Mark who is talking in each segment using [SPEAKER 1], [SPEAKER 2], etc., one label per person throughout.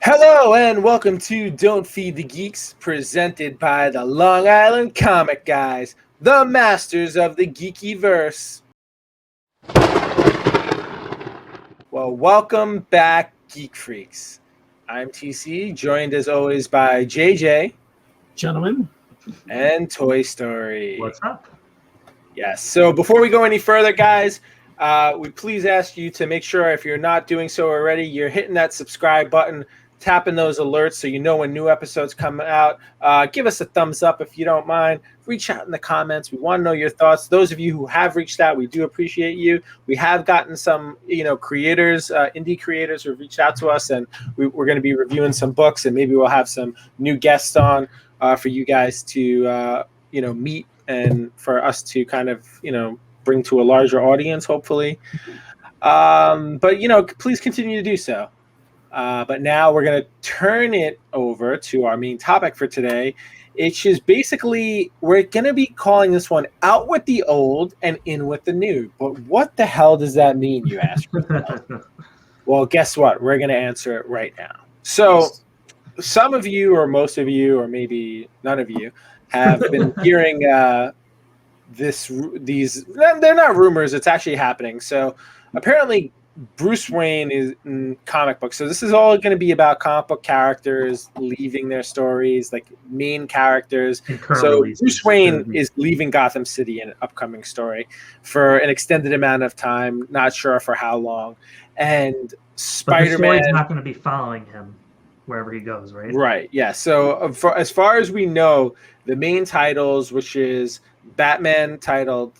[SPEAKER 1] Hello and welcome to Don't Feed the Geeks, presented by the Long Island Comic Guys, the masters of the geeky verse. Well, welcome back, Geek Freaks. I'm TC, joined as always by JJ.
[SPEAKER 2] Gentlemen.
[SPEAKER 1] And Toy Story.
[SPEAKER 3] What's up?
[SPEAKER 1] Yes, so before we go any further, guys, we please ask you to make sure, if you're not doing so already, you're hitting that subscribe button, tapping those alerts so you know when new episodes come out. Give us a thumbs up if you don't mind. Reach out in the comments. We want to know your thoughts. Those of you who have reached out, we do appreciate you. We have gotten some, creators, indie creators who have reached out to us, and we're going to be reviewing some books, and maybe we'll have some new guests on for you guys to, meet and for us to kind of, bring to a larger audience, hopefully. But, please continue to do so. But now we're going to turn it over to our main topic for today. It's just basically, we're going to be calling this one Out with the Old and In with the New. But what the hell does that mean, you ask yourself? Well, guess what? We're going to answer it right now. So some of you, or most of you, or maybe none of you, have been hearing these. They're not rumors. It's actually happening. So apparently Bruce Wayne is in comic books. So this is all going to be about comic book characters leaving their stories, like main characters. So Bruce Wayne is leaving Gotham City in an upcoming story for an extended amount of time. Not sure for how long. And Spider-Man
[SPEAKER 3] is not going to be following him wherever he goes, right?
[SPEAKER 1] Right. Yeah. So as far as we know, the main titles, which is Batman titled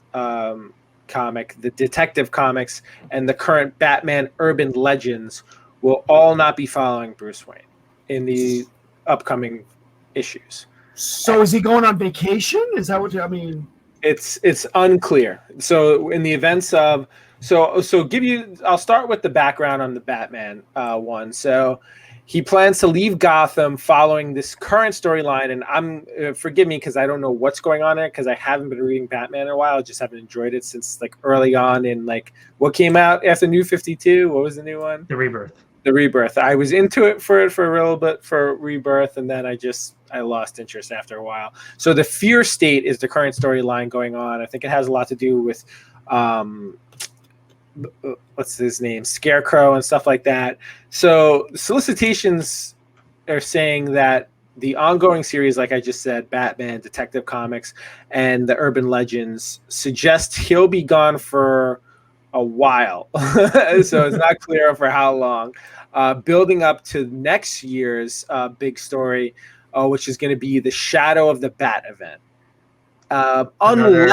[SPEAKER 1] comic, the Detective Comics, and the current Batman Urban Legends, will all not be following Bruce Wayne in the upcoming issues.
[SPEAKER 2] So is he going on vacation? Is that what I mean?
[SPEAKER 1] It's unclear. So in the events of I'll start with the background on the Batman one. So he plans to leave Gotham following this current storyline, and forgive me because I don't know what's going on there because I haven't been reading Batman in a while. I just haven't enjoyed it since like early on in like what came out after New 52. What was the new one?
[SPEAKER 3] The Rebirth.
[SPEAKER 1] The Rebirth. I was into it for a little bit for Rebirth, and then I lost interest after a while. So the Fear State is the current storyline going on. I think it has a lot to do with what's his name, Scarecrow and stuff like that. So solicitations are saying that the ongoing series, like I just said, Batman, Detective Comics, and the Urban Legends, suggest he'll be gone for a while. So it's not clear for how long. Building up to next year's big story, which is going to be the Shadow of the Bat event.
[SPEAKER 3] Another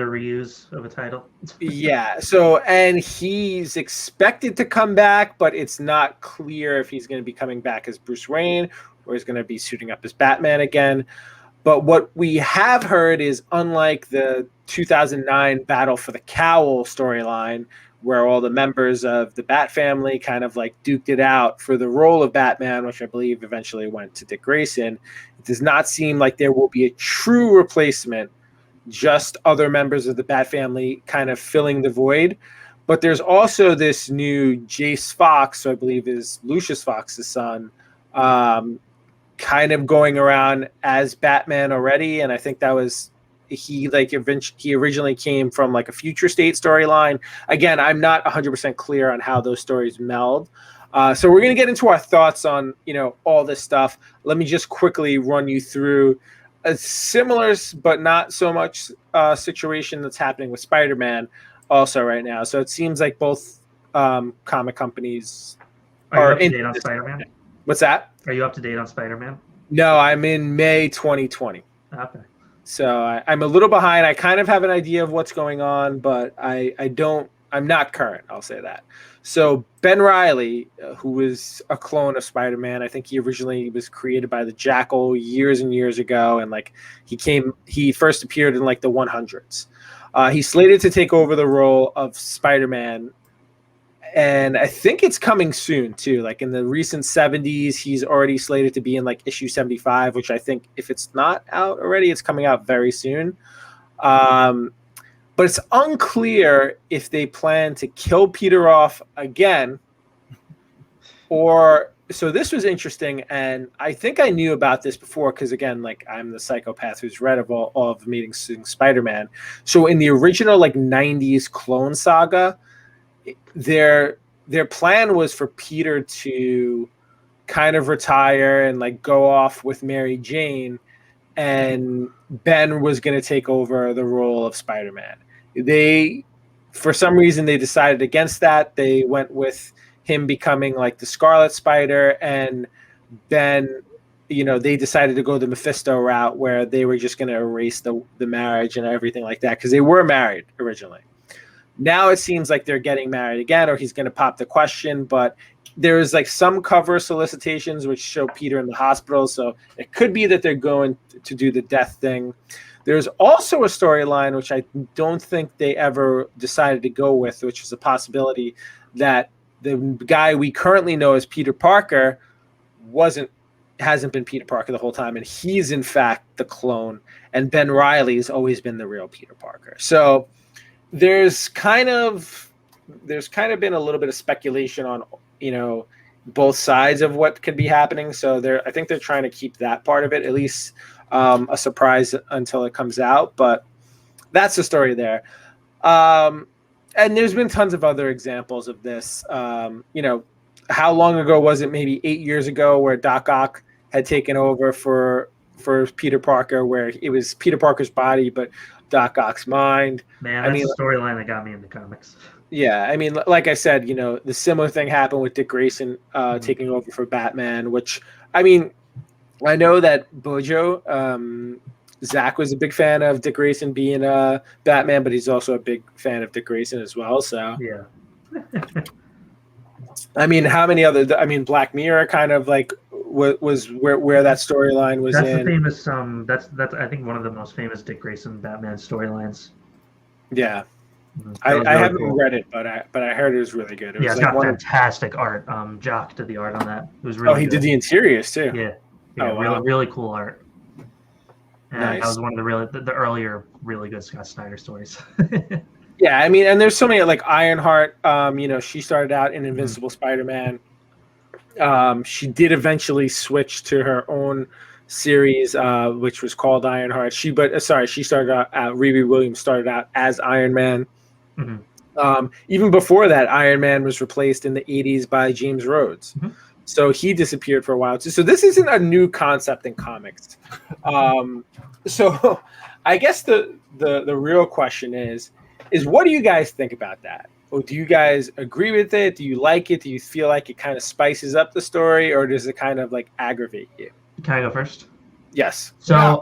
[SPEAKER 3] reuse of a title.
[SPEAKER 1] Yeah. So, and he's expected to come back, but it's not clear if he's going to be coming back as Bruce Wayne or he's going to be suiting up as Batman again. But what we have heard is, unlike the 2009 Battle for the Cowl storyline, where all the members of the Bat family kind of like duked it out for the role of Batman, which I believe eventually went to Dick Grayson, it does not seem like there will be a true replacement, just other members of the Bat family kind of filling the void. But there's also this new Jace Fox, who I believe is Lucius Fox's son, kind of going around as Batman already. And I think that was he originally came from like a Future State storyline. Again, I'm not 100% clear on how those stories meld. So we're going to get into our thoughts on, all this stuff. Let me just quickly run you through a similar but not so much situation that's happening with Spider-Man also right now. So it seems like both comic companies
[SPEAKER 3] are you up to date on Spider-Man?
[SPEAKER 1] What's that?
[SPEAKER 3] Are you up to date on Spider-Man?
[SPEAKER 1] No, I'm in May 2020.
[SPEAKER 3] Okay.
[SPEAKER 1] So I'm a little behind. I kind of have an idea of what's going on, but I'm not current. I'll say that. So Ben Reilly, who was a clone of Spider-Man, I think he originally was created by the Jackal years and years ago. And like he first appeared in like the 100s. He's slated to take over the role of Spider-Man. And I think it's coming soon too. Like in the recent 70s, he's already slated to be in like issue 75, which I think if it's not out already, it's coming out very soon. But it's unclear if they plan to kill Peter off again or so this was interesting, and I think I knew about this before because, again, like I'm the psychopath who's read of all of Amazing Spider-Man. So in the original like '90s Clone Saga, their plan was for Peter to kind of retire and like go off with Mary Jane, and Ben was going to take over the role of Spider-Man. They, for some reason, they decided against that. They went with him becoming like the Scarlet Spider, and Ben, they decided to go the Mephisto route where they were just going to erase the marriage and everything like that because they were married originally. Now it seems like they're getting married again, or he's going to pop the question, but there's like some cover solicitations which show Peter in the hospital, so it could be that they're going to do the death thing. There's also a storyline which I don't think they ever decided to go with, which is a possibility that the guy we currently know as Peter Parker hasn't been Peter Parker the whole time, and he's in fact the clone, and Ben Reilly's always been the real Peter Parker. So there's kind of been a little bit of speculation on both sides of what could be happening. So I think they're trying to keep that part of it at least a surprise until it comes out. But that's the story there. And there's been tons of other examples of this. How long ago was it? Maybe 8 years ago, where Doc Ock had taken over for Peter Parker, where it was Peter Parker's body, but Doc Ock's mind.
[SPEAKER 3] Man, that's the storyline that got me into comics.
[SPEAKER 1] Yeah, I mean, like I said, the similar thing happened with Dick Grayson taking over for Batman, which, I mean, I know that Bojo, Zach was a big fan of Dick Grayson being Batman, but he's also a big fan of Dick Grayson as well. So
[SPEAKER 3] yeah.
[SPEAKER 1] I mean, how many other? I mean, Black Mirror kind of like was where that storyline was.
[SPEAKER 3] That's
[SPEAKER 1] in.
[SPEAKER 3] the famous. That's I think one of the most famous Dick Grayson Batman storylines.
[SPEAKER 1] Yeah, I
[SPEAKER 3] really
[SPEAKER 1] haven't
[SPEAKER 3] cool.
[SPEAKER 1] read it, but I heard it was really good. It was
[SPEAKER 3] It's
[SPEAKER 1] like
[SPEAKER 3] got fantastic art. Jock did the art on that. It was really.
[SPEAKER 1] Oh, he did the interiors too.
[SPEAKER 3] Yeah,
[SPEAKER 1] Oh, wow.
[SPEAKER 3] really cool art. And
[SPEAKER 1] Nice.
[SPEAKER 3] that was one of the earlier really good Scott Snyder stories.
[SPEAKER 1] Yeah, I mean, and there's so many like Ironheart. She started out in Invincible Spider-Man. She did eventually switch to her own series, which was called Ironheart. She started out. Riri Williams started out as Iron Man.
[SPEAKER 3] Mm-hmm.
[SPEAKER 1] Even before that, Iron Man was replaced in the '80s by James Rhodes.
[SPEAKER 3] Mm-hmm.
[SPEAKER 1] So he disappeared for a while too. So this isn't a new concept in comics. So I guess the real question is what do you guys think about that? Or do you guys agree with it? Do you like it? Do you feel like it kind of spices up the story, or does it kind of like aggravate you?
[SPEAKER 3] Can I go first?
[SPEAKER 1] Yes.
[SPEAKER 3] So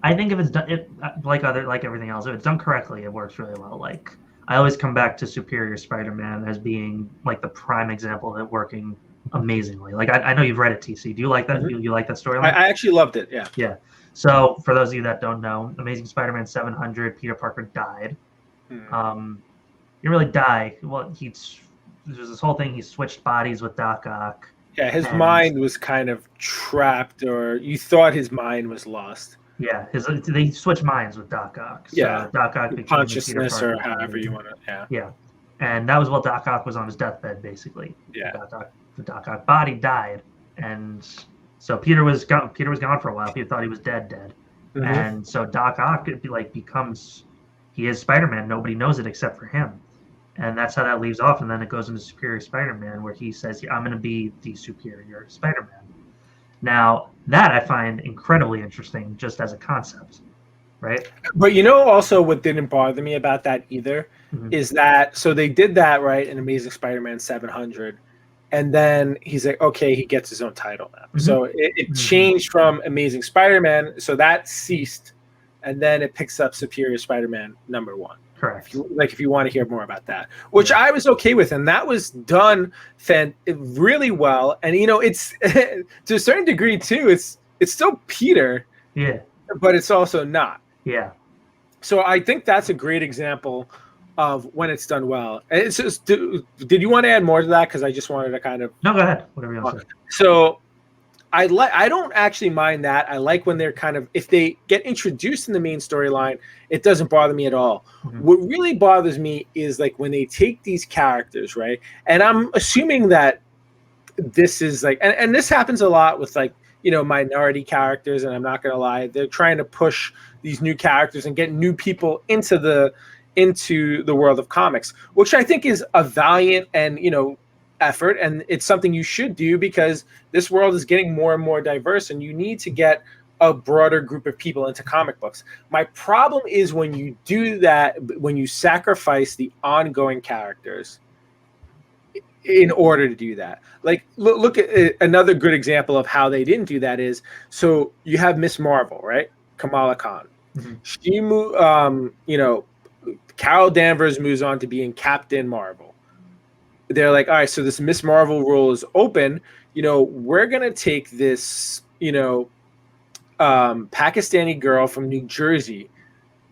[SPEAKER 3] I think if it's done, like everything else, if it's done correctly, it works really well. Like I always come back to Superior Spider-Man as being like the prime example of it working amazingly. Like I know you've read it, TC. Do you like that?
[SPEAKER 1] Mm-hmm.
[SPEAKER 3] You like that storyline?
[SPEAKER 1] I actually loved it. Yeah.
[SPEAKER 3] Yeah. So for those of you that don't know, Amazing Spider-Man 700, Peter Parker died. He didn't really die. Well, there's this whole thing. He switched bodies with Doc Ock.
[SPEAKER 1] Yeah, his mind was kind of trapped, or you thought his mind was lost.
[SPEAKER 3] Yeah, they switched minds with Doc Ock. So
[SPEAKER 1] Yeah,
[SPEAKER 3] Doc Ock became
[SPEAKER 1] consciousness,
[SPEAKER 3] Peter
[SPEAKER 1] or
[SPEAKER 3] Parker.
[SPEAKER 1] however you want to. Yeah.
[SPEAKER 3] Yeah, and that was while Doc Ock was on his deathbed, basically.
[SPEAKER 1] Yeah.
[SPEAKER 3] The Doc Ock body died, and so Peter was gone for a while. People thought he was dead.
[SPEAKER 1] Mm-hmm.
[SPEAKER 3] And so Doc Ock becomes, he is Spider-Man. Nobody knows it except for him. And that's how that leaves off. And then it goes into Superior Spider-Man, where he says, I'm going to be the Superior Spider-Man. Now, that I find incredibly interesting just as a concept, right?
[SPEAKER 1] But also what didn't bother me about that either is that, so they did that, right, in Amazing Spider-Man 700. And then he's like, okay, he gets his own title now. Mm-hmm. So it changed from Amazing Spider-Man. So that ceased. And then it picks up Superior Spider-Man #1.
[SPEAKER 3] Correct.
[SPEAKER 1] If you want to hear more about that, which I was okay with. And that was done really well. And, it's to a certain degree, too, it's still Peter.
[SPEAKER 3] Yeah.
[SPEAKER 1] But it's also not.
[SPEAKER 3] Yeah.
[SPEAKER 1] So I think that's a great example of when it's done well. And it's just, did you want to add more to that? Because I just wanted to kind of.
[SPEAKER 3] No, go ahead. Whatever you want to say.
[SPEAKER 1] So I don't actually mind that. I like when they're kind of, if they get introduced in the main storyline, it doesn't bother me at all. Mm-hmm. What really bothers me is like when they take these characters, right? And I'm assuming that this is like, and this happens a lot with like, minority characters, and I'm not gonna lie, they're trying to push these new characters and get new people into the world of comics, which I think is a valiant and effort, and it's something you should do because this world is getting more and more diverse, and you need to get a broader group of people into comic books. My problem is when you do that, when you sacrifice the ongoing characters in order to do that. Like, look at another good example of how they didn't do that is, so you have Miss Marvel, right? Kamala Khan.
[SPEAKER 3] Mm-hmm.
[SPEAKER 1] She moved, Carol Danvers moves on to being Captain Marvel. They're like, all right, so this Miss Marvel role is open. We're going to take this, Pakistani girl from New Jersey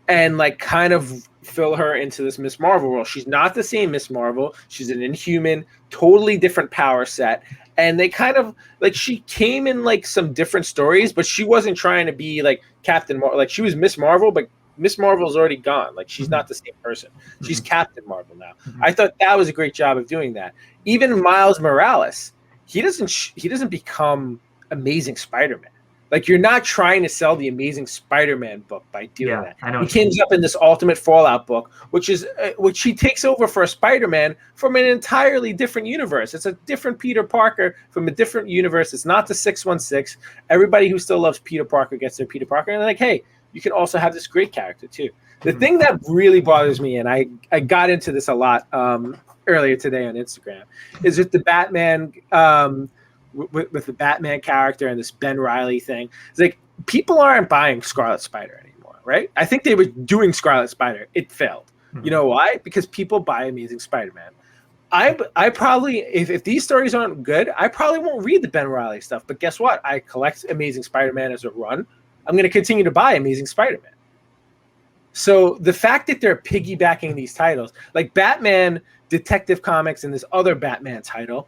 [SPEAKER 1] and like kind of fill her into this Miss Marvel role. She's not the same Miss Marvel. She's an Inhuman, totally different power set. And they kind of like, she came in like some different stories, but she wasn't trying to be like Captain Marvel. Like she was Miss Marvel, but Miss Marvel's already gone. Like she's not the same person. She's Captain Marvel now. I thought that was a great job of doing that. Even Miles Morales, he doesn't become Amazing Spider-Man. Like you're not trying to sell the Amazing Spider-Man book by doing that.
[SPEAKER 3] I know.
[SPEAKER 1] He ends up in this Ultimate Fallout book, which he takes over for a Spider-Man from an entirely different universe. It's a different Peter Parker from a different universe. It's not the 616. Everybody who still loves Peter Parker gets their Peter Parker, and they're like, hey, you can also have this great character too. The thing that really bothers me, and I got into this a lot earlier today on Instagram, is with the Batman. With the Batman character and this Ben Reilly thing, it's like people aren't buying Scarlet Spider anymore, right? I think they were doing Scarlet Spider. It failed. You know why? Because people buy Amazing Spider-Man. I probably, if these stories aren't good, I probably won't read the Ben Reilly stuff. But guess what? I collect Amazing Spider-Man as a run. I'm going to continue to buy Amazing Spider-Man. So the fact that they're piggybacking these titles, like Batman Detective Comics and this other Batman title,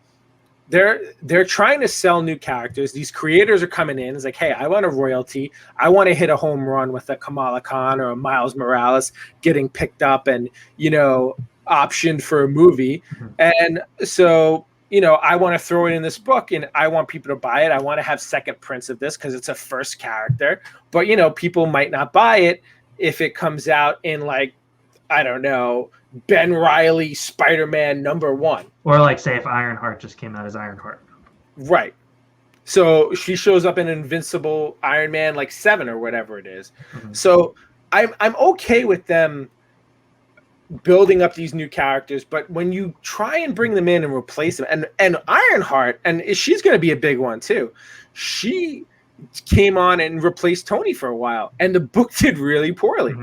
[SPEAKER 1] they're trying to sell new characters. These creators are coming in. It's like, hey, I want a royalty. I want to hit a home run with a Kamala Khan or a Miles Morales getting picked up and, optioned for a movie. And so, I want to throw it in this book and I want people to buy it. I want to have second prints of this because it's a first character. But, people might not buy it if it comes out in like, I don't know, Ben Reilly Spider-Man #1.
[SPEAKER 3] Or like say if Ironheart just came out as Ironheart.
[SPEAKER 1] Right. So she shows up in Invincible Iron Man like 7 or whatever it is. So I'm okay with them building up these new characters, but when you try and bring them in and replace them, and Ironheart, and she's going to be a big one too. She came on and replaced Tony for a while, and the book did really poorly.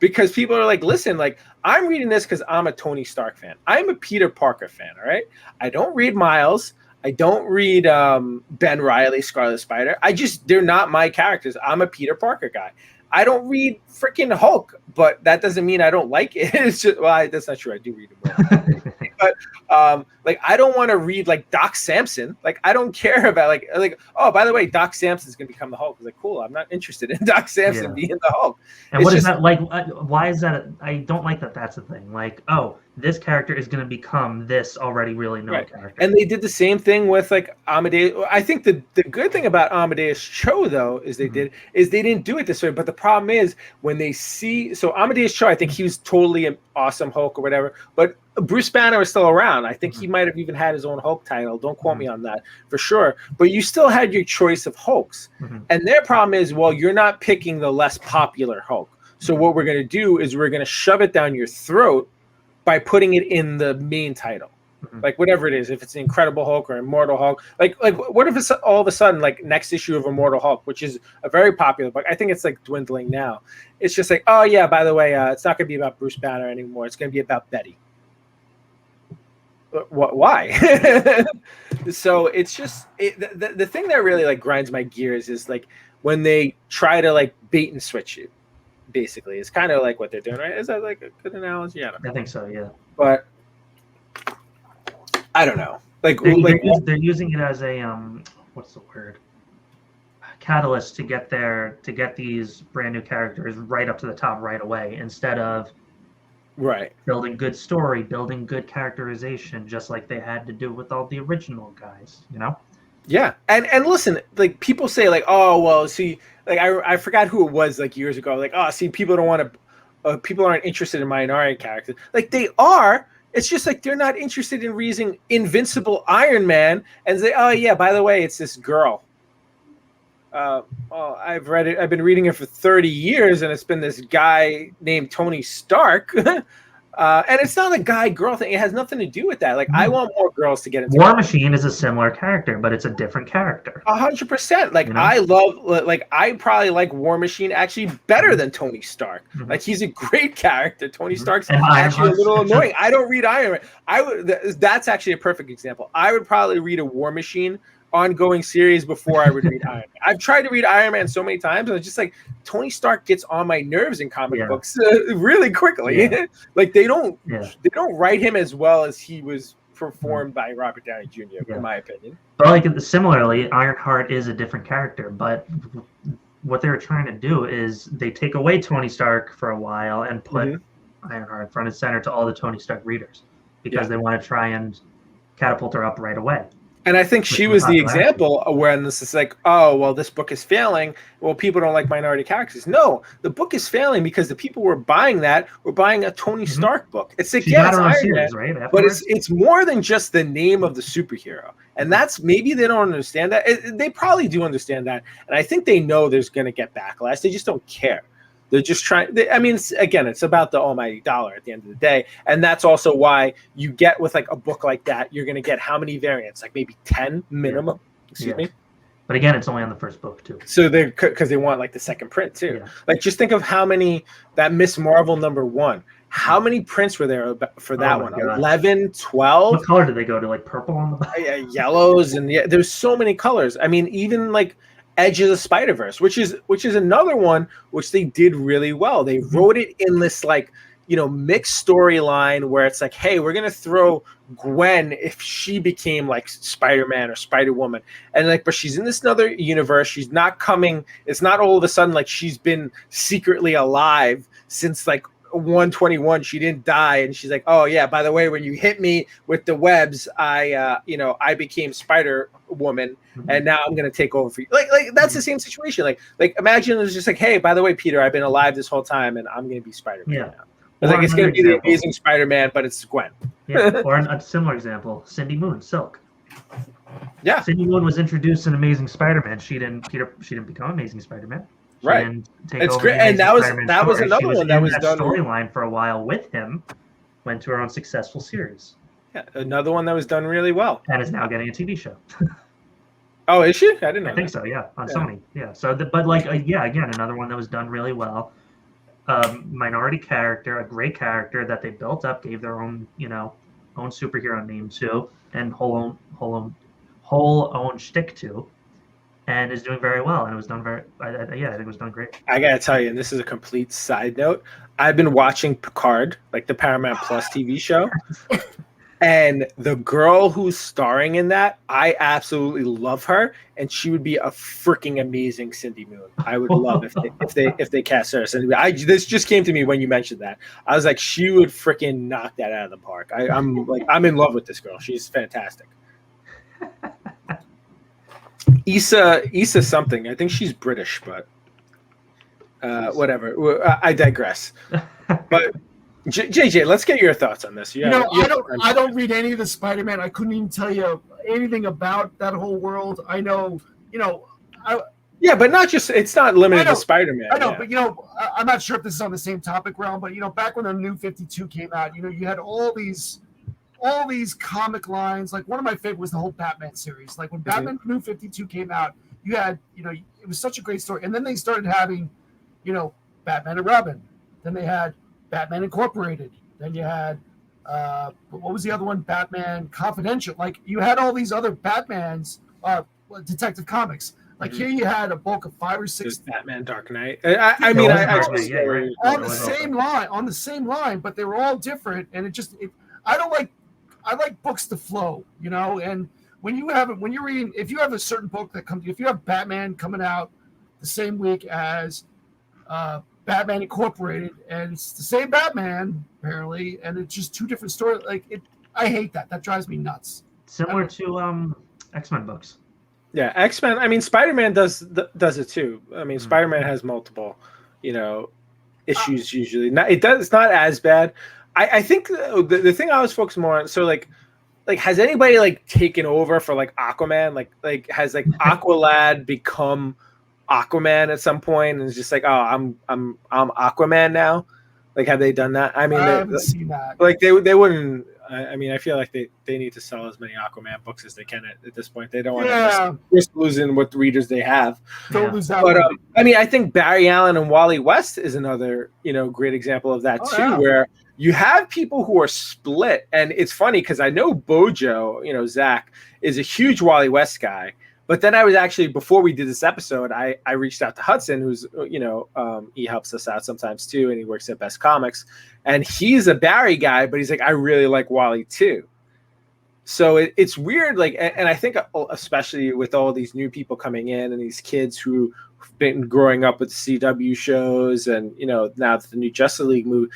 [SPEAKER 1] Because people are like, listen, like I'm reading this because I'm a Tony Stark fan. I'm a Peter Parker fan, all right? I don't read Miles. I don't read Ben Reilly, Scarlet Spider. They're not my characters. I'm a Peter Parker guy. I don't read freaking Hulk, but that doesn't mean I don't like it. It's just, that's not true. I do read it. But like I don't want to read like Doc Samson. Like I don't care about like oh, by the way, Doc Samson's gonna become the Hulk. I was like, cool. I'm not interested in Doc Samson being the Hulk.
[SPEAKER 3] And what is that like? Why is that? I don't like that. That's the thing. Like, oh, this character is gonna become this already really known character.
[SPEAKER 1] And they did the same thing with like Amadeus. I think the good thing about Amadeus Cho though is they didn't do it this way. But the problem is when they see Amadeus Cho, I think he was totally an awesome Hulk or whatever. But Bruce Banner is still around. I think he might have even had his own Hulk title. Don't quote me on that for sure. But you still had your choice of Hulks. And their problem is, well, you're not picking the less popular Hulk. So what we're going to do is we're going to shove it down your throat by putting it in the main title. Like whatever it is, if it's the Incredible Hulk or Immortal Hulk, like what if it's all of a sudden like next issue of Immortal Hulk, which is a very popular book. I think it's like dwindling now. It's just like, oh yeah, by the way, it's not going to be about Bruce Banner anymore. It's going to be about Betty. Why? So it's just the thing that really like grinds my gears is like when they try to like bait and switch you. Basically, it's kind of like what they're doing, right? Is that like a good analogy? I don't know.
[SPEAKER 3] I think so, yeah.
[SPEAKER 1] But I don't know. Like
[SPEAKER 3] they're using it as a what's the word? Catalyst to get these brand new characters right up to the top right away, instead of
[SPEAKER 1] Right.
[SPEAKER 3] building good story, building good characterization, just like they had to do with all the original guys, you know?
[SPEAKER 1] Yeah, and listen, like people say, like, oh well, see, like I forgot who it was like years ago, like, oh, see, people don't want to, people aren't interested in minority characters. Like they are. It's just like they're not interested in reading Invincible Iron Man and say, oh yeah, by the way, it's this girl. Well, I've read it. I've been reading it for 30 years, and it's been this guy named Tony Stark. And it's not a guy-girl thing. It has nothing to do with that. Like, I want more girls to get into
[SPEAKER 3] War
[SPEAKER 1] comics.
[SPEAKER 3] Machine is a similar character, but it's a different character.
[SPEAKER 1] 100%. Like,
[SPEAKER 3] You know?
[SPEAKER 1] I love, like, I probably like War Machine actually better than Tony Stark.
[SPEAKER 3] Mhm.
[SPEAKER 1] Like, he's a great character. Tony Stark's
[SPEAKER 3] And
[SPEAKER 1] actually a little
[SPEAKER 3] Ironheart's
[SPEAKER 1] annoying. I don't read Iron Man. That's actually a perfect example. I would probably read a War Machine ongoing series before I would read Iron Man. I've tried to read Iron Man so many times, and it's just like Tony Stark gets on my nerves in comic books really quickly.
[SPEAKER 3] Yeah.
[SPEAKER 1] Like they don't
[SPEAKER 3] Yeah.
[SPEAKER 1] write him as well as he was performed by Robert Downey Jr. In my opinion.
[SPEAKER 3] But like similarly, Ironheart is a different character, but what they were trying to do is they take away Tony Stark for a while and put Ironheart front and center to all the Tony Stark readers because they want to try and catapult her up right away.
[SPEAKER 1] And I think she was the example when this is like, oh, well, this book is failing. Well, people don't like minority characters. No, the book is failing because the people who are buying that were buying a Tony Stark book. It's like,
[SPEAKER 3] She
[SPEAKER 1] yeah,
[SPEAKER 3] got
[SPEAKER 1] it's
[SPEAKER 3] her own
[SPEAKER 1] Iron
[SPEAKER 3] series,
[SPEAKER 1] Man,
[SPEAKER 3] right?
[SPEAKER 1] but it's more than just the name of the superhero. And that's maybe they don't understand that. They probably do understand that. And I think they know there's going to get backlash. They just don't care. They're just trying. I mean, it's about the almighty dollar at the end of the day, and that's also why you get with like a book like that, you're going to get how many variants? Like maybe 10 minimum. Excuse me.
[SPEAKER 3] But again, it's only on the first book too.
[SPEAKER 1] So they're because they want like the second print too. Yeah. Like just think of how many that Miss Marvel #1. How many prints were there for that one?
[SPEAKER 3] God.
[SPEAKER 1] 11, 12.
[SPEAKER 3] What color did they go to? Like purple on the back?
[SPEAKER 1] Yellows and there's so many colors. I mean, even like Edge of the Spider-Verse, which is another one which they did really well. They wrote it in this like, mixed storyline where it's like, hey, we're gonna throw Gwen if she became like Spider-Man or Spider-Woman, and like, but she's in this other universe. She's not coming. It's not all of a sudden like she's been secretly alive since like 121. She didn't die, and she's like, oh yeah, by the way, when you hit me with the webs, I became Spider-Woman, and now I'm gonna take over for you. Like that's the same situation. Like imagine it's just like, hey, by the way, Peter, I've been alive this whole time, and I'm gonna be Spider-Man now. It's like it's gonna be the Amazing Spider-Man, but it's Gwen.
[SPEAKER 3] Yeah. Or a similar example, Cindy Moon, Silk.
[SPEAKER 1] Yeah,
[SPEAKER 3] Cindy Moon was introduced in Amazing Spider-Man. She didn't become Amazing Spider-Man.
[SPEAKER 1] Right. It's great, and that was another one that was done
[SPEAKER 3] storyline for a while with him. Went to her own successful series.
[SPEAKER 1] Yeah, another one that was done really well,
[SPEAKER 3] and is now getting a TV show.
[SPEAKER 1] Oh, is she? I didn't know.
[SPEAKER 3] I think so. Yeah, on Sony. Yeah. So, again, another one that was done really well. Minority character, a great character that they built up, gave their own superhero name to, and whole own shtick to. And is doing very well, and it was done I think it was done great.
[SPEAKER 1] I gotta tell you, and this is a complete side note, I've been watching Picard, like the Paramount Plus TV show, and the girl who's starring in that, I absolutely love her, and she would be a freaking amazing Cindy Moon. I would love if they cast her. This just came to me when you mentioned that. I was like, she would freaking knock that out of the park. I'm in love with this girl. She's fantastic. Issa something. I think she's British, but whatever. I digress. But JJ, let's get your thoughts on this.
[SPEAKER 2] I don't read any of the Spider-Man. I couldn't even tell you anything about that whole world. I know,
[SPEAKER 1] yeah, but not just. It's not limited to Spider-Man.
[SPEAKER 2] I know, but I'm not sure if this is on the same topic realm. But back when the New 52 came out, you had all these comic lines. Like one of my favorite was the whole Batman series. Like when Batman New 52 came out, you had, it was such a great story. And then they started having, Batman and Robin. Then they had Batman Incorporated. Then you had, what was the other one? Batman Confidential. Like you had all these other Batmans, Detective Comics. Like here you had a bulk of 5 or 6.
[SPEAKER 1] There's Batman Dark Knight.
[SPEAKER 2] On the same line, but they were all different. And I like books to flow, and when you're reading, if you have a certain book if you have Batman coming out the same week as Batman Incorporated, and it's the same Batman apparently, and it's just two different stories. Like I hate that. That drives me nuts.
[SPEAKER 3] Similar to X-Men books.
[SPEAKER 1] Yeah, X-Men. I mean, Spider-Man does it too. I mean, Spider-Man has multiple, issues usually. It's not as bad. I think the thing I was focusing more on. So like has anybody like taken over for like Aquaman? Like has like Aqualad become Aquaman at some point and it's just like, oh, I'm Aquaman now? Like, have they done that? I mean,
[SPEAKER 2] I haven't seen that.
[SPEAKER 1] Like they wouldn't. I mean, I feel like they need to sell as many Aquaman books as they can at this point. They don't want to risk losing what readers they have.
[SPEAKER 2] Don't lose that.
[SPEAKER 1] But I mean, I think Barry Allen and Wally West is another great example of that too, where you have people who are split. And it's funny because I know Bojo, Zach, is a huge Wally West guy. But then I was actually, before we did this episode, I reached out to Hudson, who's, he helps us out sometimes too, and he works at Best Comics. And he's a Barry guy, but he's like, I really like Wally too. So it's weird, like, and I think especially with all these new people coming in and these kids who've been growing up with CW shows and, now that the new Justice League movie,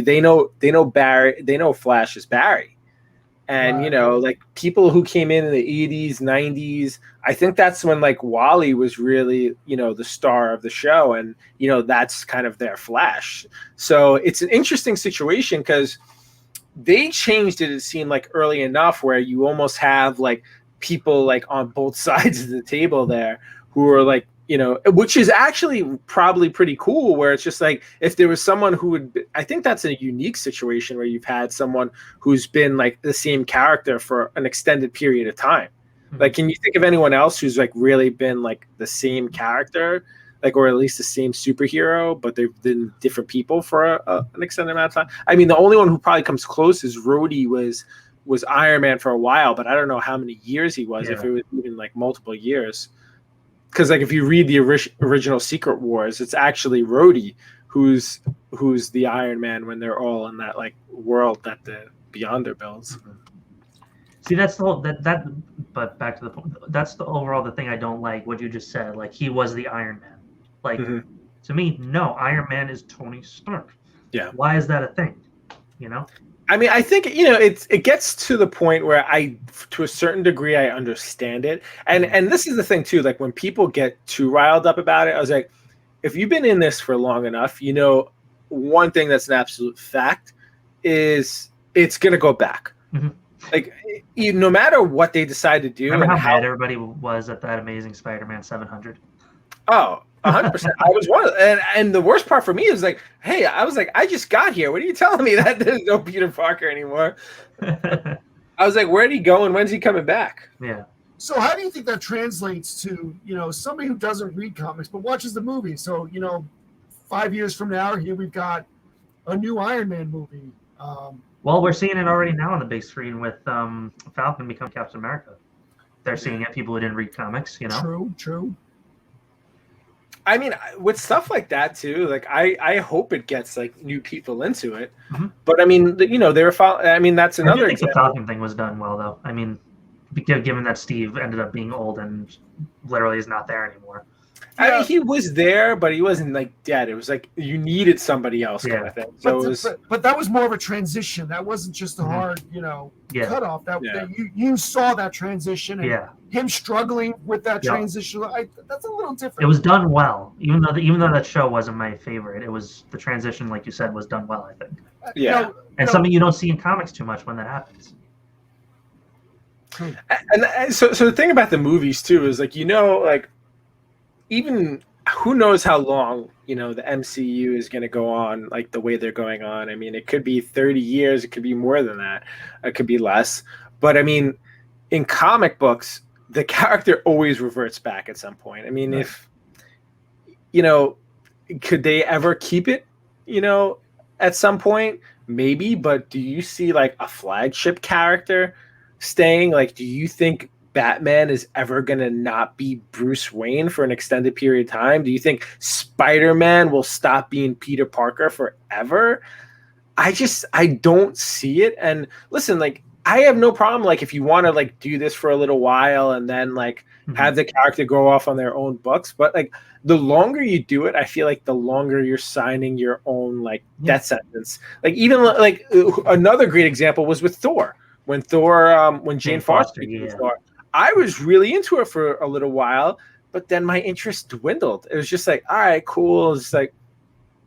[SPEAKER 1] they know Barry, they know Flash is Barry. And, like people who came in the 80s, 90s, I think that's when like Wally was really, the star of the show. And, that's kind of their Flash. So it's an interesting situation because they changed it seemed like early enough where you almost have like people like on both sides of the table there who are like, which is actually probably pretty cool, where it's just like if there was someone who would, I think that's a unique situation where you've had someone who's been like the same character for an extended period of time. Mm-hmm. Like, can you think of anyone else who's like really been like the same character, like, or at least the same superhero, but they've been different people for an extended amount of time? I mean, the only one who probably comes close is Rhodey was Iron Man for a while, but I don't know how many years he was, if it was even like multiple years. Because like if you read the original Secret Wars, it's actually Rhodey who's the Iron Man when they're all in that like world that the Beyonder builds.
[SPEAKER 3] See, that's the whole that. But back to the point, that's the overall the thing I don't like. What you just said, like he was the Iron Man. Like to me, no, Iron Man is Tony Stark.
[SPEAKER 1] Yeah.
[SPEAKER 3] Why is that a thing?
[SPEAKER 1] I mean, I think it gets to the point where to a certain degree, I understand it, and this is the thing too. Like when people get too riled up about it, I was like, if you've been in this for long enough, one thing that's an absolute fact is it's gonna go back. Mm-hmm. Like no matter what they decide to do.
[SPEAKER 3] Remember how mad everybody was at that Amazing Spider-Man 700?
[SPEAKER 1] Oh. 100%. I was one of them. And the worst part for me is like, hey, I was like, I just got here. What are you telling me that there's no Peter Parker anymore? I was like, where'd he go and when's he coming back?
[SPEAKER 3] Yeah.
[SPEAKER 2] So how do you think that translates to, somebody who doesn't read comics but watches the movie? So, 5 years from now, here we've got a new Iron Man movie.
[SPEAKER 3] Well, we're seeing it already now on the big screen with Falcon become Captain America. They're seeing it, people who didn't read comics,
[SPEAKER 2] True.
[SPEAKER 1] I mean, with stuff like that too, like I hope it gets like new people into it. Mm-hmm. But I mean, they were. I mean, that's another.
[SPEAKER 3] I think the Falcon thing was done well, though. I mean, given that Steve ended up being old and literally is not there anymore.
[SPEAKER 1] I mean, he was there, but he wasn't like dead. It was like you needed somebody else kind of thing. So
[SPEAKER 2] but that was more of a transition. That wasn't just a hard, cutoff. That you saw that transition and him struggling with that transition. That's a little different.
[SPEAKER 3] It was done well, even though that show wasn't my favorite. It was the transition, like you said, was done well. I think.
[SPEAKER 1] Yeah,
[SPEAKER 3] something you don't see in comics too much when that happens.
[SPEAKER 1] And so the thing about the movies too is like like. Even who knows how long the MCU is going to go on like the way they're going on. I mean, it could be 30 years, it could be more than that, it could be less. But I mean, in comic books, the character always reverts back at some point. I mean, if could they ever keep it? At some point, maybe. But do you see like a flagship character staying? Like, do you think Batman is ever going to not be Bruce Wayne for an extended period of time? Do you think Spider-Man will stop being Peter Parker forever? I don't see it. And listen, like I have no problem. Like, if you want to like do this for a little while and then like have the character go off on their own books, but like the longer you do it, I feel like the longer you're signing your own like death sentence. Like even like another great example was with Thor. When when Jane Foster became Thor, I was really into it for a little while, but then my interest dwindled. It was just like, all right, cool. It's like,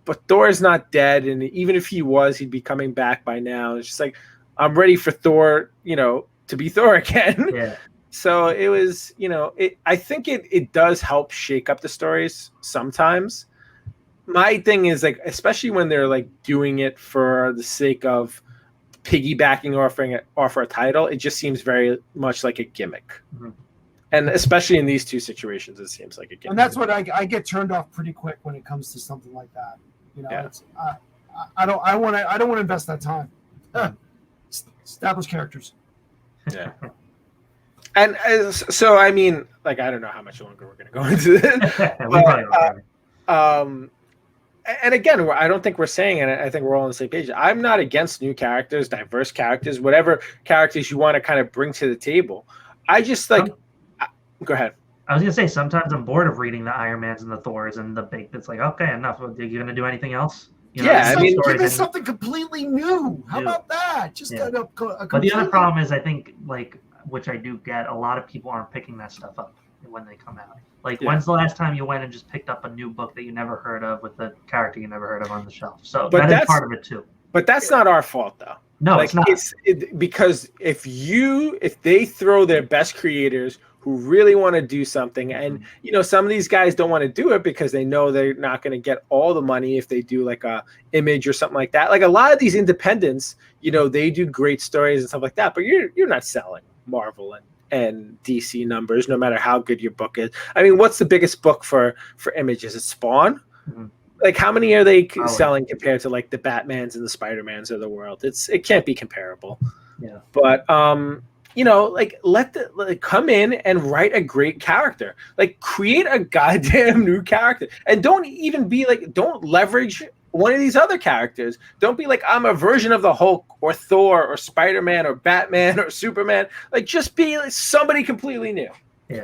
[SPEAKER 1] but Thor's not dead, and even if he was, he'd be coming back by now. It's just like, I'm ready for Thor, to be Thor again.
[SPEAKER 3] Yeah.
[SPEAKER 1] So it was, I think it does help shake up the stories sometimes. My thing is like, especially when they're like doing it for the sake of piggybacking or offer a title, it just seems very much like a gimmick. Mm-hmm. And especially in these two situations, it seems like a gimmick.
[SPEAKER 2] And that's what I get turned off pretty quick when it comes to something like that. It's, I don't want to invest that time. Established characters.
[SPEAKER 1] Yeah. And so, I mean, like, I don't know how much longer we're going to go into this. And again, I don't think we're saying, and I think we're all on the same page, I'm not against new characters, diverse characters, whatever characters you want to kind of bring to the table. I just like, go ahead.
[SPEAKER 3] I was going to say, sometimes I'm bored of reading the Iron Mans and the Thors and the big, it's like, okay, enough. Are you going to do anything else?
[SPEAKER 2] Give us something completely new. How about that? Just
[SPEAKER 3] but the other problem is, I think, like, which I do get, a lot of people aren't picking that stuff up when they come out. Like, when's the last time you went and just picked up a new book that you never heard of with a character you never heard of on the shelf? So that's part of it too.
[SPEAKER 1] But that's not our fault, though.
[SPEAKER 3] No, it's not.
[SPEAKER 1] Because if they throw their best creators who really want to do something, and some of these guys don't want to do it because they know they're not going to get all the money if they do like a Image or something like that. Like a lot of these independents, they do great stories and stuff like that, but you're not selling Marvel and DC numbers no matter how good your book is. I mean, what's the biggest book for Image? Is it Spawn? Mm-hmm. Like, how many are they selling compared to like the Batmans and the Spider-Mans of the world? It can't be comparable.
[SPEAKER 3] Yeah.
[SPEAKER 1] But like come in and write a great character. Like, create a goddamn new character, and don't leverage one of these other characters. Don't be like, I'm a version of the Hulk or Thor or Spider-Man or Batman or Superman. Like, just be like somebody completely new. Yeah.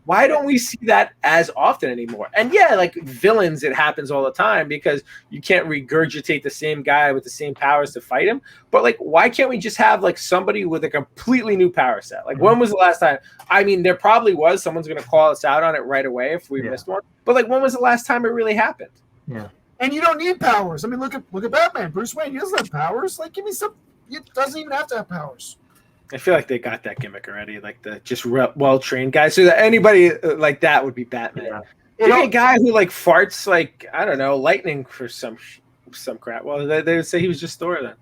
[SPEAKER 1] Why don't we see that as often anymore? And like villains, it happens all the time because you can't regurgitate the same guy with the same powers to fight him. But like, why can't we just have like somebody with a completely new power set? Like, when was the last time? I mean, there probably was. Someone's going to call us out on it right away if we missed one. But like, when was the last time it really happened?
[SPEAKER 3] Yeah.
[SPEAKER 2] And you don't need powers. I mean, look at Batman. Bruce Wayne, he doesn't have powers. Like, give me some. It doesn't even have to have powers.
[SPEAKER 1] I feel like they got that gimmick already, like the just well-trained guys. So that anybody like that would be Batman. Yeah. A guy who like farts like, I don't know, lightning for some crap. Well, they would say he was just Thor then.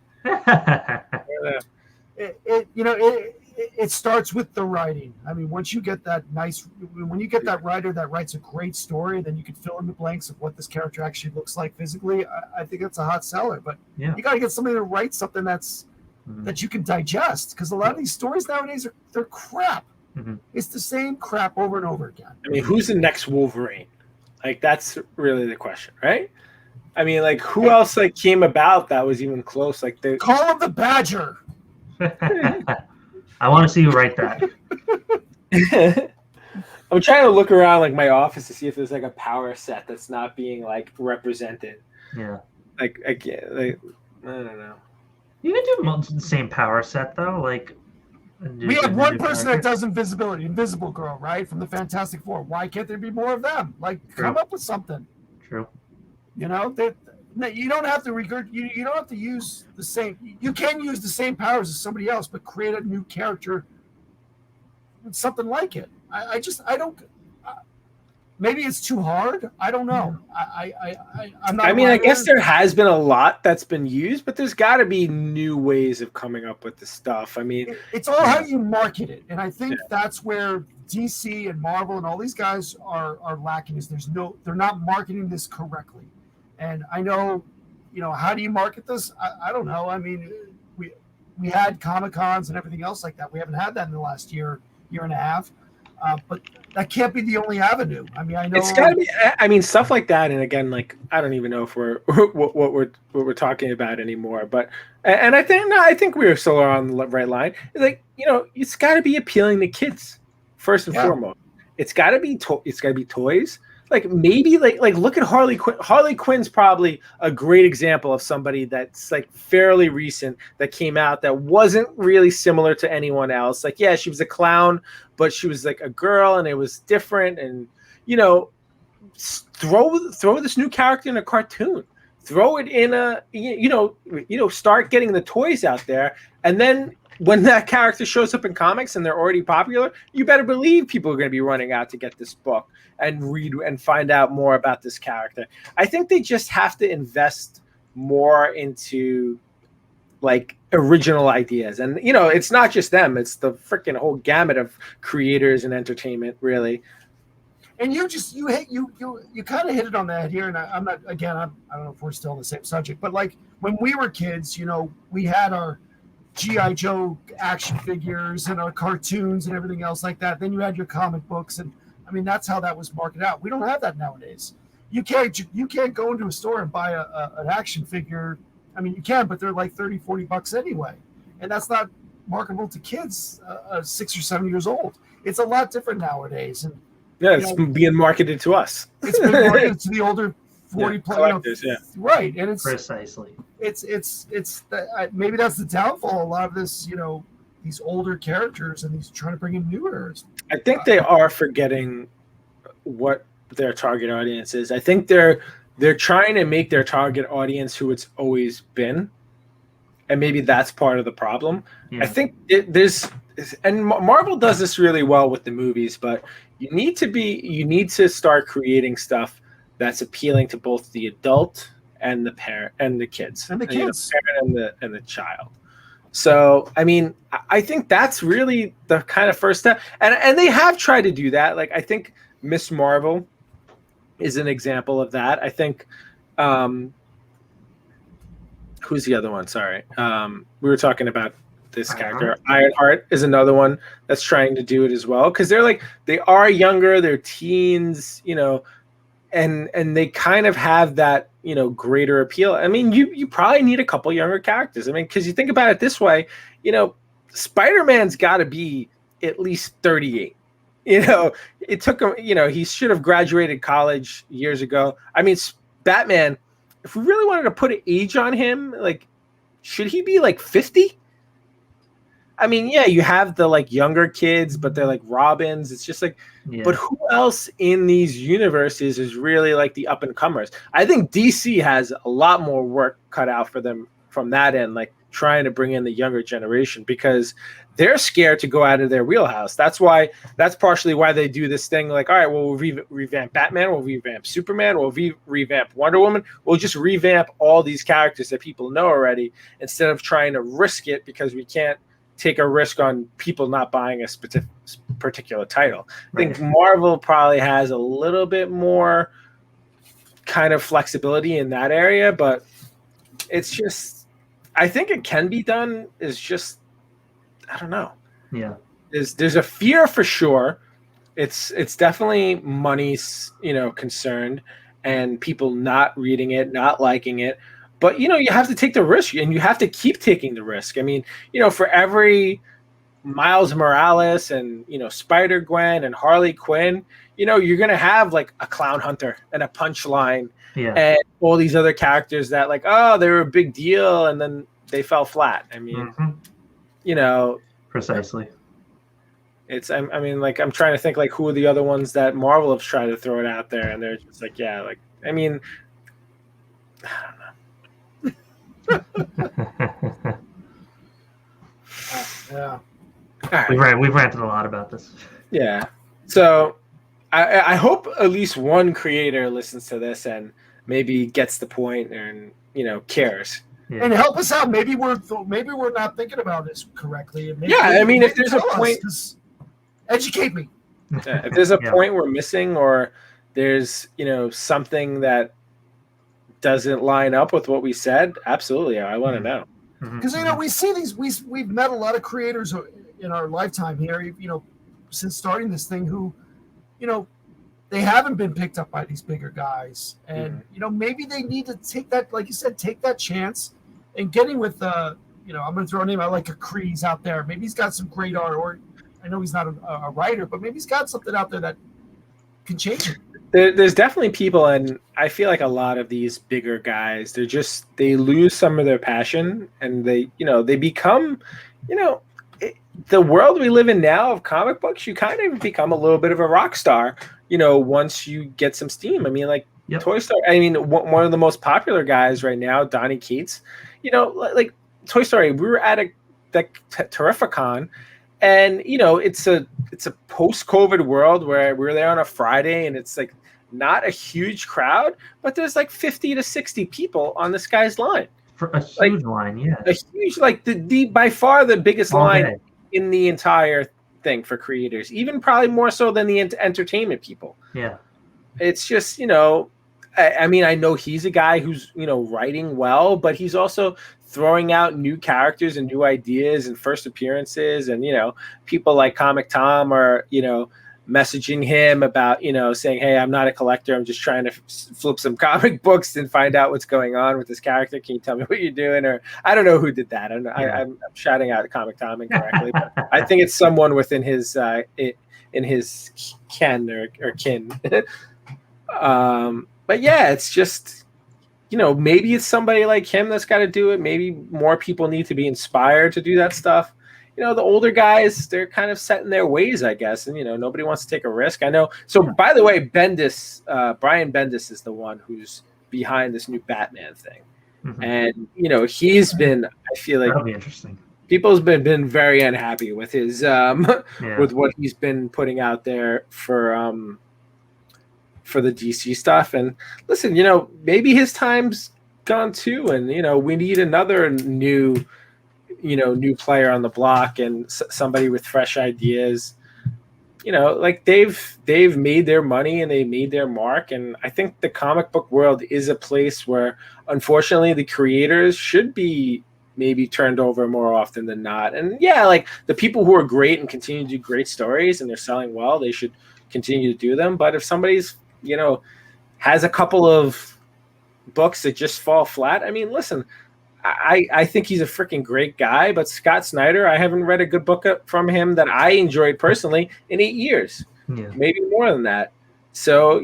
[SPEAKER 2] It starts with the writing. I mean, once you get when you get that writer that writes a great story, then you can fill in the blanks of what this character actually looks like physically. I think that's a hot seller. But you got to get somebody to write something that you can digest, because a lot of these stories nowadays they're crap. Mm-hmm. It's the same crap over and over again.
[SPEAKER 1] I mean, who's the next Wolverine? Like, that's really the question, right? I mean, like, who else like came about that was even close? Like,
[SPEAKER 2] call him the Badger.
[SPEAKER 3] I want to see you write that.
[SPEAKER 1] I'm trying to look around like my office to see if there's like a power set that's not being like represented.
[SPEAKER 3] Yeah.
[SPEAKER 1] Like, I don't know.
[SPEAKER 3] You can do the same power set though. Like,
[SPEAKER 2] we have one person that does invisibility, Invisible Girl, right, from the Fantastic Four. Why can't there be more of them? Like, come up with something.
[SPEAKER 3] True.
[SPEAKER 2] You don't have to you don't have to use the same. You can use the same powers as somebody else, but create a new character with something like it. I don't. Maybe it's too hard. I don't know. I'm not.
[SPEAKER 1] I mean, I guess there has been a lot that's been used, but there's got to be new ways of coming up with the stuff. I mean,
[SPEAKER 2] it's all how you market it, and I think that's where DC and Marvel and all these guys are lacking. Is they're not marketing this correctly, and I know, how do you market this? I don't know. I mean, we had Comic-Cons and everything else like that. We haven't had that in the last year and a half. But that can't be the only avenue. I mean, I know
[SPEAKER 1] It's got to be. I mean, stuff like that. And again, like I don't even know if we're what we're talking about anymore. But and I think no, I think we're still on the right line. Like it's got to be appealing to kids first and foremost. It's got to be it's got to be toys. Like maybe like look at Harley Quinn. Harley Quinn's probably a great example of somebody that's like fairly recent that came out that wasn't really similar to anyone else. Like yeah, she was a clown, but she was like a girl and it was different. And throw this new character in a cartoon. Throw it in a start getting the toys out there, and then when that character shows up in comics and they're already popular, you better believe people are going to be running out to get this book and read and find out more about this character. I think they just have to invest more into like original ideas. And, it's not just them. It's the freaking whole gamut of creators and entertainment, really.
[SPEAKER 2] And you kind of hit it on the head here. And I'm not, again, I don't know if we're still on the same subject, but like when we were kids, we had our G.I. Joe action figures and our cartoons and everything else like that. Then you had your comic books. And I mean, that's how that was marketed out. We don't have that nowadays. You can't go into a store and buy an action figure. I mean, you can, but they're like $30-$40 anyway. And that's not marketable to kids 6 or 7 years old. It's a lot different nowadays. And
[SPEAKER 1] yeah, it's being marketed to us.
[SPEAKER 2] It's being marketed to the older 40
[SPEAKER 1] collectors,
[SPEAKER 2] right. And it's
[SPEAKER 3] precisely.
[SPEAKER 2] It's maybe that's the downfall. A lot of this, these older characters and these trying to bring in newer.
[SPEAKER 1] I think they are forgetting what their target audience is. I think they're trying to make their target audience who it's always been, and maybe that's part of the problem. Yeah. I think and Marvel does this really well with the movies, but you need to start creating stuff that's appealing to both the adult and the parent and the kids
[SPEAKER 2] and the kids,
[SPEAKER 1] the parent and the child. So, I mean, I think that's really the kind of first step, and they have tried to do that. Like, I think Miss Marvel is an example of that. I think, who's the other one? Sorry, we were talking about this character. Ironheart is another one that's trying to do it as well, because they are younger, they're teens, and they kind of have that greater appeal. I mean, you probably need a couple younger characters. I mean, because you think about it this way, Spider-Man's got to be at least 38. It took him. He should have graduated college years ago. I mean, Batman. If we really wanted to put an age on him, like, should he be like 50? I mean, yeah, you have the like younger kids, but they're like Robins. It's just like, but who else in these universes is really like the up and comers? I think DC has a lot more work cut out for them from that end, like trying to bring in the younger generation, because they're scared to go out of their wheelhouse. That's partially why they do this thing. Like, all right, well, we'll revamp Batman, we'll revamp Superman, we'll revamp Wonder Woman. We'll just revamp all these characters that people know already, instead of trying to risk it, because we can't take a risk on people not buying a particular title. Right. I think Marvel probably has a little bit more kind of flexibility in that area, but it's just, I think it can be done. Is just, I don't know.
[SPEAKER 3] Yeah.
[SPEAKER 1] There's a fear for sure. It's definitely money's, concerned, and people not reading it, not liking it. But, you have to take the risk, and you have to keep taking the risk. I mean, for every Miles Morales and, Spider-Gwen and Harley Quinn, you're going to have like a Clown Hunter and a Punchline and all these other characters that like, oh, they were a big deal, and then they fell flat. I mean,
[SPEAKER 3] precisely.
[SPEAKER 1] I mean, like, I'm trying to think like who are the other ones that Marvel have tried to throw it out there, and they're just like, yeah, like, I mean, I don't know.
[SPEAKER 2] Yeah.
[SPEAKER 3] Right. We've ranted a lot about this.
[SPEAKER 1] Yeah. So I hope at least one creator listens to this and maybe gets the point and cares.
[SPEAKER 2] Yeah. And help us out. Maybe we're not thinking about this correctly.
[SPEAKER 1] I mean, if there's a point,
[SPEAKER 2] educate me.
[SPEAKER 1] If there's a point we're missing, or there's something that doesn't line up with what we said, absolutely, I want to know.
[SPEAKER 2] Because we see these, we've met a lot of creators in our lifetime here. since starting this thing who, you know, they haven't been picked up by these bigger guys, and you know, maybe they need to take that, like you said, take that chance and getting with you know, I'm going to throw a name out like a Kreese out there. Maybe he's got some great art, or I know he's not a writer, but maybe he's got something out there that can change it.
[SPEAKER 1] There's definitely people, and I feel like a lot of these bigger guys, they lose some of their passion, and they become, the world we live in now of comic books, you kind of become a little bit of a rock star, once you get some steam. I mean, like Toy Story. I mean, one of the most popular guys right now, Donny Cates. Like Toy Story. We were at a Terrificon, and it's a post-COVID world where we're there on a Friday, and it's like not a huge crowd, but there's like 50 to 60 people on this guy's line.
[SPEAKER 3] For a huge line, yeah.
[SPEAKER 1] A huge, like the by far the biggest line in the entire thing for creators, even probably more so than the entertainment people.
[SPEAKER 3] Yeah.
[SPEAKER 1] It's just, I mean, I know he's a guy who's, writing well, but he's also throwing out new characters and new ideas and first appearances. And, people like Comic Tom are, messaging him about, saying, hey, I'm not a collector. I'm just trying to flip some comic books and find out what's going on with this character. Can you tell me what you're doing? Or I don't know who did that. I'm shouting out Comic Tom incorrectly, but I think it's someone within his ken or kin. But yeah, it's just, maybe it's somebody like him that's got to do it. Maybe more people need to be inspired to do that stuff. The older guys, they're kind of set in their ways, I guess. And, nobody wants to take a risk. I know. So, by the way, Brian Bendis is the one who's behind this new Batman thing. Mm-hmm. And, he's been, I feel like,
[SPEAKER 3] that'll be interesting.
[SPEAKER 1] People's been very unhappy with his, with what he's been putting out there for the DC stuff. And listen, maybe his time's gone too. And, we need another new player on the block and somebody with fresh ideas. Like they've made their money and they made their mark. And I think the comic book world is a place where, unfortunately, the creators should be maybe turned over more often than not. And yeah, like the people who are great and continue to do great stories and they're selling well, they should continue to do them. But if somebody's, has a couple of books that just fall flat, I mean, listen, I think he's a freaking great guy, but Scott Snyder, I haven't read a good book from him that I enjoyed personally in 8 years, maybe more than that. So,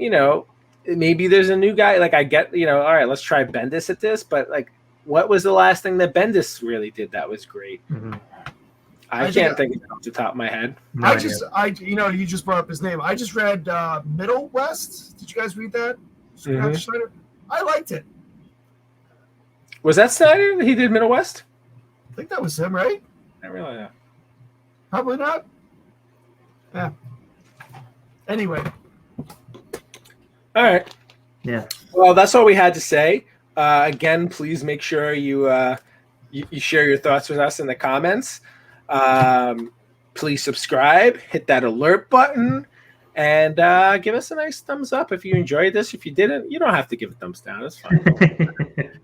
[SPEAKER 1] maybe there's a new guy. Like I get, all right, let's try Bendis at this, but like, what was the last thing that Bendis really did that was great? Mm-hmm. I can't think of it off the top of my head.
[SPEAKER 2] No, you just brought up his name. I just read Middle West. Did you guys read that?
[SPEAKER 1] Mm-hmm.
[SPEAKER 2] Snyder? I liked it.
[SPEAKER 1] Was that Snyder? He did Middle West?
[SPEAKER 2] I think that was him, right?
[SPEAKER 1] I really know.
[SPEAKER 2] Probably not. Yeah. Anyway.
[SPEAKER 1] All right.
[SPEAKER 3] Yeah.
[SPEAKER 1] Well, that's all we had to say. Again, please make sure you share your thoughts with us in the comments. Please subscribe, hit that alert button, and give us a nice thumbs up if you enjoyed this. If you didn't, you don't have to give a thumbs down. It's fine.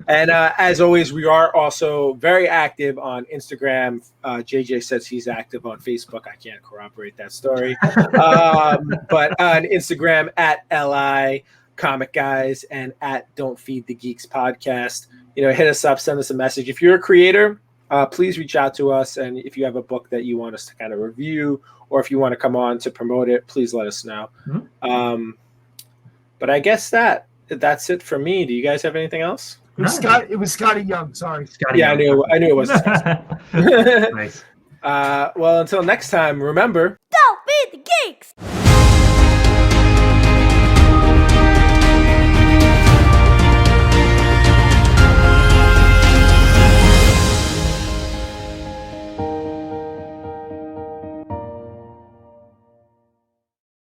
[SPEAKER 1] And as always, we are also very active on Instagram. JJ says he's active on Facebook. I can't corroborate that story. But on Instagram at LI Comic Guys and at Don't Feed the Geeks podcast. Hit us up, send us a message. If you're a creator, please reach out to us. And if you have a book that you want us to kind of review, or if you want to come on to promote it, please let us know. Mm-hmm. But I guess that's it for me. Do you guys have anything else?
[SPEAKER 2] It was Scotty Young. Sorry.
[SPEAKER 1] Young. I knew it was.
[SPEAKER 3] Nice.
[SPEAKER 1] Well, until next time, remember.
[SPEAKER 4] Don't feed the geeks!